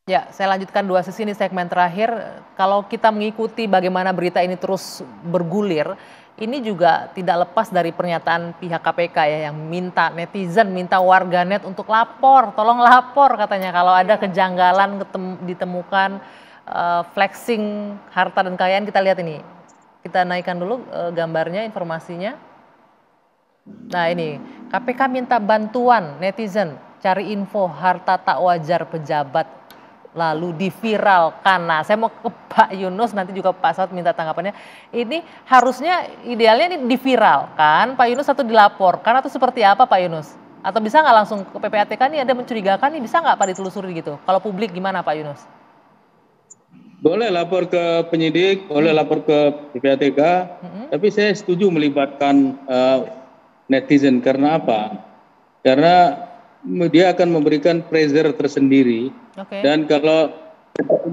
Ya, saya lanjutkan dua sisi ini segmen terakhir. Kalau kita mengikuti bagaimana berita ini terus bergulir, ini juga tidak lepas dari pernyataan pihak KPK ya yang minta netizen, minta warganet untuk lapor, tolong lapor katanya kalau ada kejanggalan ditemukan flexing harta dan kekayaan. Kita lihat ini, kita naikkan dulu gambarnya, informasinya. Nah ini, KPK minta bantuan netizen, cari info harta tak wajar pejabat lalu diviralkan. Nah saya mau ke Pak Yunus, nanti juga Pak Saud minta tanggapannya. Ini harusnya idealnya ini diviralkan Pak Yunus atau dilaporkan atau seperti apa Pak Yunus? Atau bisa nggak langsung ke PPATK nih ada mencurigakan nih, bisa nggak Pak ditelusuri gitu? Kalau publik gimana Pak Yunus? Boleh lapor ke penyidik, boleh lapor ke PPATK, tapi saya setuju melibatkan netizen. Karena apa? Karena dia akan memberikan pressure tersendiri. Dan kalau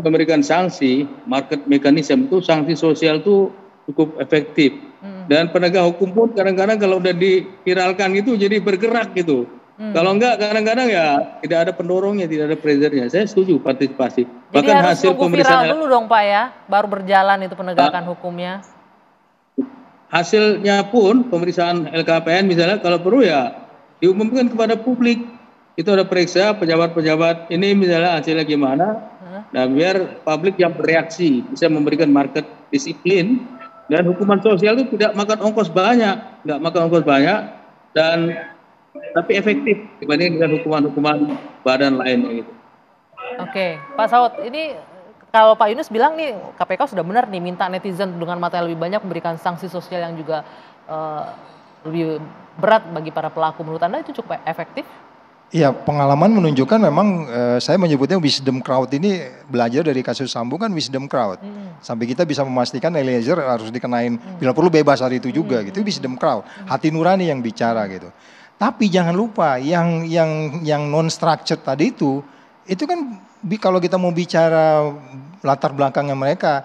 memberikan sanksi, market mechanism itu, sanksi sosial itu cukup efektif. Dan penegak hukum pun kadang-kadang kalau udah diviralkan gitu jadi bergerak gitu. Kalau enggak kadang-kadang ya tidak ada pendorongnya, tidak ada pressure-nya. Saya setuju partisipasi. Jadi bahkan harus hasil nunggu pemeriksaan viral dulu dong Pak ya, baru berjalan itu penegakan hukumnya. Hasilnya pun pemeriksaan LKPN misalnya kalau perlu ya diumumkan kepada publik. Itu ada periksa pejabat-pejabat ini misalnya hasilnya gimana. Nah biar publik yang bereaksi bisa memberikan market disiplin. Dan hukuman sosial itu tidak makan ongkos banyak, nggak makan ongkos banyak, dan tapi efektif dibanding dengan hukuman-hukuman badan lainnya gitu. Oke, Pak Saud, ini kalau Pak Yunus bilang nih KPK sudah benar nih minta netizen dengan mata yang lebih banyak memberikan sanksi sosial yang juga lebih berat bagi para pelaku. Menurut Anda itu cukup efektif? Iya, pengalaman menunjukkan memang saya menyebutnya wisdom crowd ini belajar dari kasus Sambo kan wisdom crowd. Sampai kita bisa memastikan Eliezer harus dikenain bila perlu bebas hari itu juga gitu, wisdom crowd. Hati nurani yang bicara gitu. Tapi jangan lupa yang non structured tadi itu kan kalau kita mau bicara latar belakangnya mereka,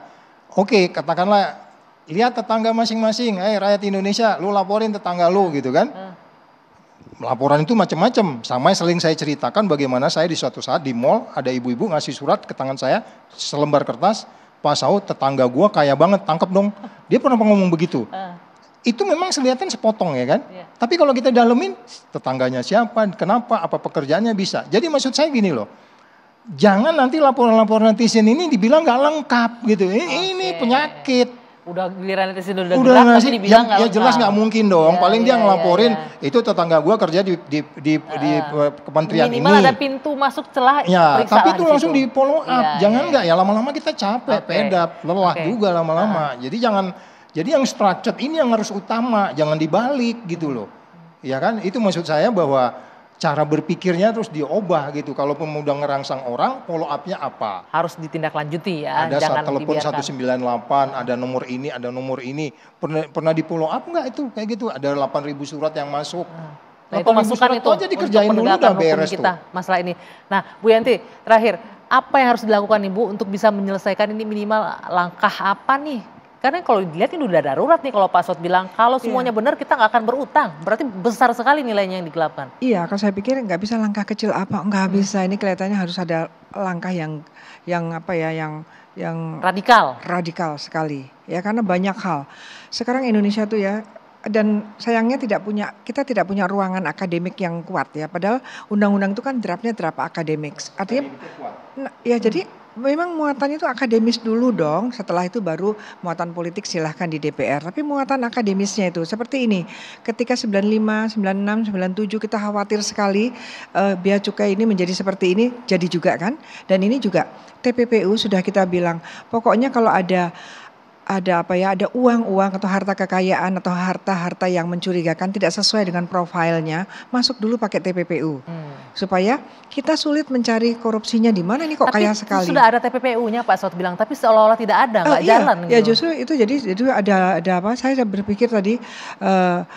oke, katakanlah lihat tetangga masing-masing, rakyat Indonesia, lu laporin tetangga lu gitu kan. Laporan itu macam-macam. Sama sering saya ceritakan bagaimana saya di suatu saat di mall ada ibu-ibu ngasih surat ke tangan saya selembar kertas, Pak Saud tetangga gua kaya banget, tangkap dong. Dia pernah ngomong begitu. Itu memang kelihatan sepotong ya kan. Tapi kalau kita dalemin tetangganya siapa, kenapa, apa pekerjaannya bisa. Jadi maksud saya gini loh. Jangan nanti laporan-laporan netizen ini dibilang nggak lengkap gitu. Ini penyakit. Udah giliran netizen udah gerak tapi dibilang nggak ya jelas nggak mungkin dong. Paling dia ngelaporin itu tetangga gua kerja di kementerian minimal ini. Ada pintu masuk celah. Ya, tapi itu langsung di follow up. Jangan nggak ya lama-lama kita capek, pedap, lelah juga lama-lama. Jadi jadi yang structured ini yang harus utama, jangan dibalik gitu loh. Ya kan? Itu maksud saya bahwa cara berpikirnya terus diubah gitu. Kalau udah ngerangsang orang, follow up-nya apa? Harus ditindaklanjuti ya. Ada saat telepon 198, ada nomor ini, ada nomor ini. Pernah di follow up nggak itu kayak gitu? Ada 8.000 surat yang masuk. Nah, itu masukan itu aja dikerjain dulu udah beres kita, tuh. Masalah ini. Nah, Bu Yanti, terakhir, apa yang harus dilakukan Ibu untuk bisa menyelesaikan ini, minimal langkah apa nih? Karena kalau dilihat ini udah darurat nih, kalau Pak Saud bilang kalau semuanya benar kita nggak akan berutang. Berarti besar sekali nilainya yang digelapkan. Iya, kalau saya pikir nggak bisa langkah kecil apa, nggak bisa. Ini kelihatannya harus ada langkah yang apa ya, yang radikal sekali. Ya karena banyak hal. Sekarang Indonesia tuh ya, dan sayangnya kita tidak punya ruangan akademik yang kuat ya. Padahal undang-undang itu kan draftnya draft akademik. Artinya, ya jadi memang muatan itu akademis dulu dong, setelah itu baru muatan politik silahkan di DPR. Tapi muatan akademisnya itu seperti ini, ketika 95, 96, 97 kita khawatir sekali bea cukai ini menjadi seperti ini, jadi juga kan. Dan ini juga TPPU sudah kita bilang, pokoknya kalau ada uang-uang atau harta kekayaan atau harta-harta yang mencurigakan tidak sesuai dengan profilnya, masuk dulu pakai TPPU. Supaya kita sulit mencari korupsinya di mana nih kok kaya sekali. Sudah ada TPPU-nya Pak Saud bilang, tapi seolah-olah tidak ada, nggak jalan. Ya justru itu jadi ada apa? Saya berpikir tadi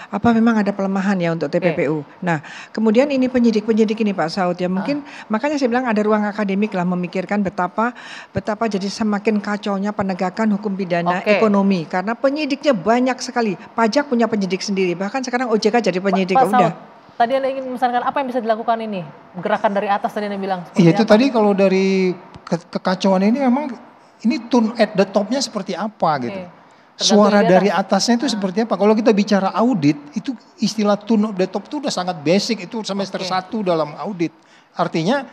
apa memang ada pelemahan ya untuk TPPU. Nah kemudian ini penyidik ini Pak Saud ya mungkin makanya saya bilang ada ruang akademik lah memikirkan betapa jadi semakin kacaunya penegakan hukum pidana ekonomi karena penyidiknya banyak sekali. Pajak punya penyidik sendiri, bahkan sekarang OJK jadi penyidik. tadi Anda ingin memesankan apa yang bisa dilakukan ini? Gerakan dari atas tadi Anda bilang. Iya itu tadi kalau dari kekacauan ini memang ini tune at the top-nya seperti apa gitu. Suara dari atasnya itu seperti apa? Kalau kita bicara audit, itu istilah tune at the top itu udah sangat basic, itu semester 1 dalam audit. Artinya,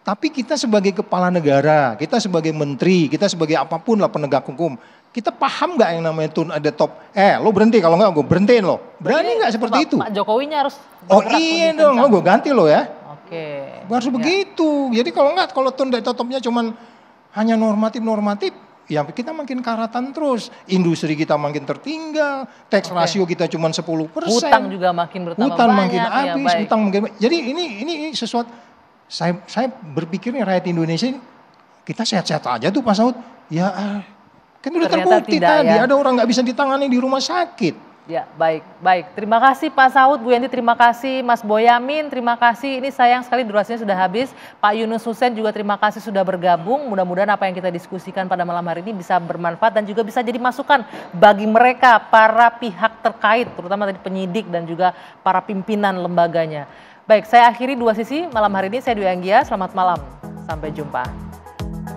tapi kita sebagai kepala negara, kita sebagai menteri, kita sebagai apapun lah penegak hukum, kita paham nggak yang namanya tune at the top? Lo berhenti, kalau nggak gue berhentiin lo. Berani nggak seperti itu? Pak Jokowinya harus. Oh iya dong, gue ganti lo ya. Oke. Harus begitu. Jadi kalau nggak, kalau tune at the top-nya cuman hanya normatif, ya kita makin karatan terus. Industri kita makin tertinggal, tax ratio kita cuma 10%. Hutang juga makin bertambah Hutang banyak. makin habis, hutang makin. Jadi ini sesuatu, saya berpikirnya rakyat Indonesia ini, kita sehat-sehat aja tuh Pak Saud. Ya kan udah ternyata terbukti tidak, tadi, ya. ada orang nggak bisa ditangani di rumah sakit. Ya, baik. Terima kasih Pak Saud, Bu Yanti, terima kasih Mas Boyamin, terima kasih. Ini sayang sekali durasinya sudah habis. Pak Yunus Hussein juga terima kasih sudah bergabung. Mudah-mudahan apa yang kita diskusikan pada malam hari ini bisa bermanfaat dan juga bisa jadi masukan bagi mereka, para pihak terkait, terutama tadi penyidik dan juga para pimpinan lembaganya. Baik, saya akhiri dua sisi malam hari ini. Saya Dwi Anggia, selamat malam. Sampai jumpa.